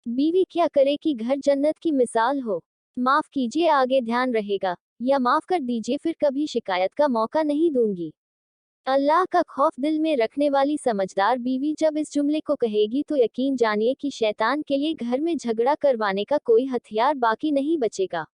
बीवी क्या करे कि घर जन्नत की मिसाल हो। माफ कीजिए आगे ध्यान रहेगा, या माफ कर दीजिए फिर कभी शिकायत का मौका नहीं दूंगी। अल्लाह का खौफ दिल में रखने वाली समझदार बीवी जब इस जुमले को कहेगी तो यकीन जानिए कि शैतान के लिए घर में झगड़ा करवाने का कोई हथियार बाकी नहीं बचेगा।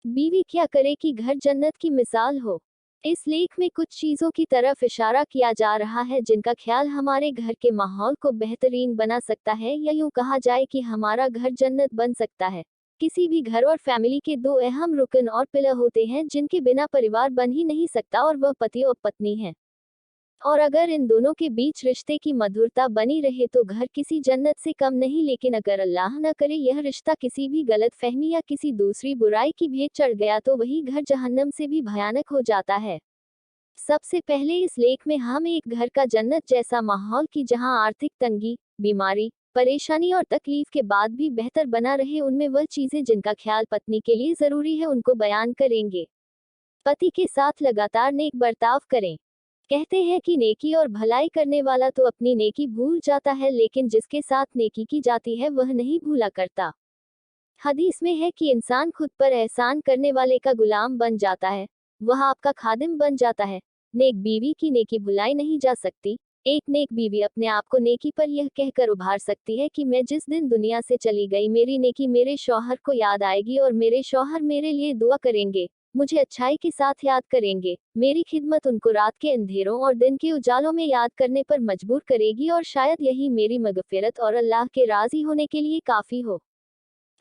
बीवी क्या करे कि घर जन्नत की मिसाल हो। इस लेख में कुछ चीजों की तरफ इशारा किया जा रहा है जिनका ख्याल हमारे घर के माहौल को बेहतरीन बना सकता है, या यूं कहा जाए कि हमारा घर जन्नत बन सकता है। किसी भी घर और फैमिली के दो अहम रुकन और पिलर होते हैं जिनके बिना परिवार बन ही नहीं सकता, और वह पति और पत्नी है। और अगर इन दोनों के बीच रिश्ते की मधुरता बनी रहे तो घर किसी जन्नत से कम नहीं, लेकिन अगर अल्लाह न करे यह रिश्ता किसी भी गलत फहमी या किसी दूसरी बुराई की भेंट चढ़ गया तो वही घर जहन्नम से भी भयानक हो जाता है। सबसे पहले इस लेख में हम एक घर का जन्नत जैसा माहौल की जहां आर्थिक तंगी, बीमारी, परेशानी और तकलीफ के बाद भी बेहतर बना रहे, उनमें वह चीजें जिनका ख्याल पत्नी के लिए जरूरी है उनको बयान करेंगे। पति के साथ लगातार नेक बर्ताव करें। कहते हैं कि नेकी और भलाई करने वाला तो अपनी नेकी भूल जाता है, लेकिन जिसके साथ नेकी की जाती है वह नहीं भूला करता। हदीस में है कि इंसान खुद पर एहसान करने वाले का गुलाम बन जाता है, वह आपका खादिम बन जाता है। नेक बीवी की नेकी भुलाई नहीं जा सकती। एक नेक बीवी अपने आप को नेकी पर यह कहकर उभार सकती है कि मैं जिस दिन दुनिया से चली गई मेरी नेकी मेरे शौहर को याद आएगी और मेरे शौहर मेरे लिए दुआ करेंगे, मुझे अच्छाई के साथ याद करेंगे। मेरी खिदमत उनको रात के अंधेरों और दिन के उजालों में याद करने पर मजबूर करेगी, और शायद यही मेरी मगफिरत और अल्लाह के राजी होने के लिए काफी हो।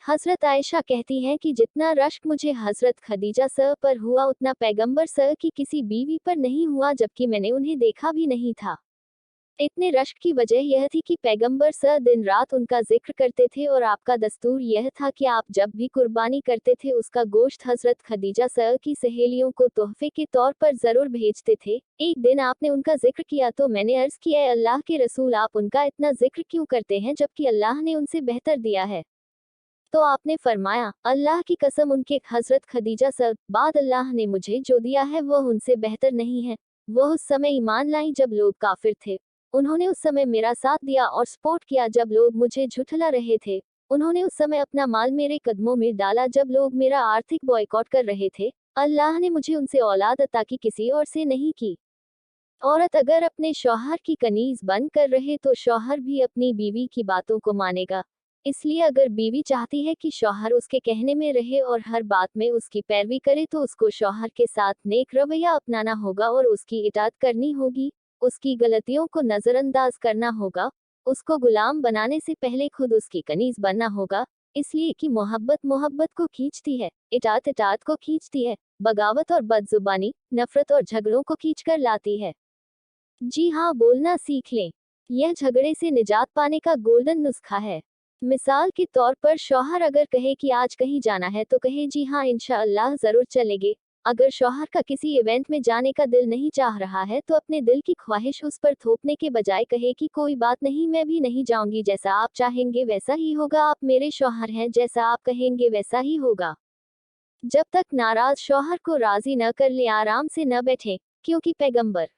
हजरत आयशा कहती हैं कि जितना रश्क मुझे हजरत खदीजा स पर हुआ उतना पैगंबर स की किसी बीवी पर नहीं हुआ, जबकि मैंने उन्हें देखा भी नहीं था। इतने रश्क की वजह यह थी कि पैगंबर स दिन रात उनका जिक्र करते थे, और आपका दस्तूर यह था कि आप जब भी कुर्बानी करते थे उसका गोश्त हजरत खदीजा स की सहेलियों को तोहफे के तौर पर जरूर भेजते थे। एक दिन आपने उनका जिक्र किया तो मैंने अर्ज किया, "ऐ अल्लाह के रसूल, आप उनका इतना जिक्र क्यों करते हैं जबकि अल्लाह ने उनसे बेहतर दिया है?" तो आपने फरमाया, "अल्लाह की कसम, उनके हजरत खदीजा स बाद अल्लाह ने मुझे जो दिया है वह उनसे बेहतर नहीं है। वह उस समय ईमान लाई जब लोग काफिर थे। उन्होंने उस समय मेरा साथ दिया और सपोर्ट किया जब लोग मुझे झुठला रहे थे। उन्होंने उस समय अपना माल मेरे कदमों में डाला जब लोग मेरा आर्थिक बॉयकॉट कर रहे थे। अल्लाह ने मुझे उनसे औलाद अता की, किसी और से नहीं की।" औरत अगर अपने शौहर की कनीज बन कर रहे तो शौहर भी अपनी बीवी की बातों को मानेगा। इसलिए अगर बीवी चाहती है कि शौहर उसके कहने में रहे और हर बात में उसकी पैरवी करे तो उसको शौहर के साथ नेक रवैया अपनाना होगा और उसकी इताअत करनी होगी। उसकी गलतियों को नजरअंदाज करना होगा। उसको गुलाम बनाने से पहले खुद उसकी कनीज बनना होगा। इसलिए कि मोहब्बत मोहब्बत को खींचती है, इताअत इताअत को खींचती है, बगावत और बदजुबानी नफरत और झगड़ों को खींच कर लाती है। जी हाँ, बोलना सीख लें। यह झगड़े से निजात पाने का गोल्डन नुस्खा है। मिसाल के तौर पर शौहर अगर कहे कि आज कहीं जाना है तो कहे, "जी हाँ, इंशाअल्लाह जरूर चलेंगे।" अगर शौहर का किसी इवेंट में जाने का दिल नहीं चाह रहा है तो अपने दिल की ख्वाहिश उस पर थोपने के बजाय कहे कि कोई बात नहीं, मैं भी नहीं जाऊंगी, जैसा आप चाहेंगे वैसा ही होगा, आप मेरे शौहर हैं, जैसा आप कहेंगे वैसा ही होगा। जब तक नाराज शौहर को राजी न कर ले आराम से न बैठे, क्योंकि पैगंबर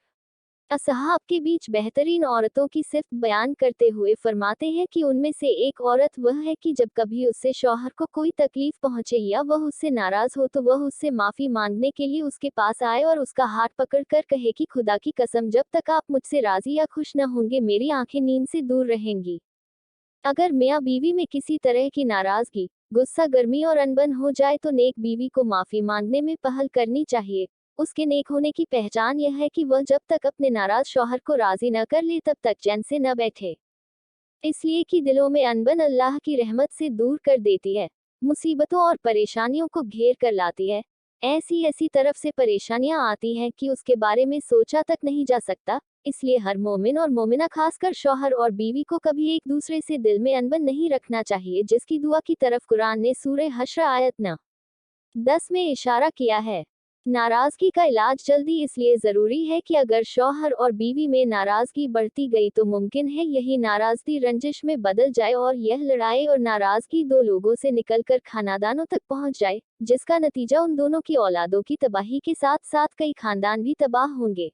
असहाब के बीच बेहतरीन औरतों की सिर्फ बयान करते हुए फरमाते हैं कि उनमें से एक औरत वह है कि जब कभी उससे शौहर को कोई तकलीफ पहुंचे या वह उससे नाराज हो तो वह उससे माफी मांगने के लिए उसके पास आए और उसका हाथ पकड़कर कहे कि खुदा की कसम, जब तक आप मुझसे राजी या खुश न होंगे मेरी आंखें नींद से दूर रहेंगी। अगर मियाँ बीवी में किसी तरह की नाराजगी, गुस्सा, गर्मी और अनबन हो जाए तो नेक बीवी को माफी मांगने में पहल करनी चाहिए। उसके नेक होने की पहचान यह है कि वह जब तक अपने नाराज शौहर को राजी न कर ले तब तक चैन से न बैठे। इसलिए कि दिलों में अनबन अल्लाह की रहमत से दूर कर देती है, मुसीबतों और परेशानियों को घेर कर लाती है। ऐसी ऐसी तरफ से परेशानियां आती हैं कि उसके बारे में सोचा तक नहीं जा सकता। इसलिए हर मोमिन और मोमिना, खासकर शौहर और बीवी को कभी एक दूसरे से दिल में अनबन नहीं रखना चाहिए, जिसकी दुआ की तरफ कुरान ने सूरे हश्र आयत न 10 में इशारा किया है। नाराजगी का इलाज जल्दी इसलिए जरूरी है कि अगर शौहर और बीवी में नाराजगी बढ़ती गई तो मुमकिन है यही नाराजगी रंजिश में बदल जाए और यह लड़ाई और नाराजगी दो लोगों से निकलकर खानदानों तक पहुंच जाए, जिसका नतीजा उन दोनों की औलादों की तबाही के साथ साथ कई खानदान भी तबाह होंगे।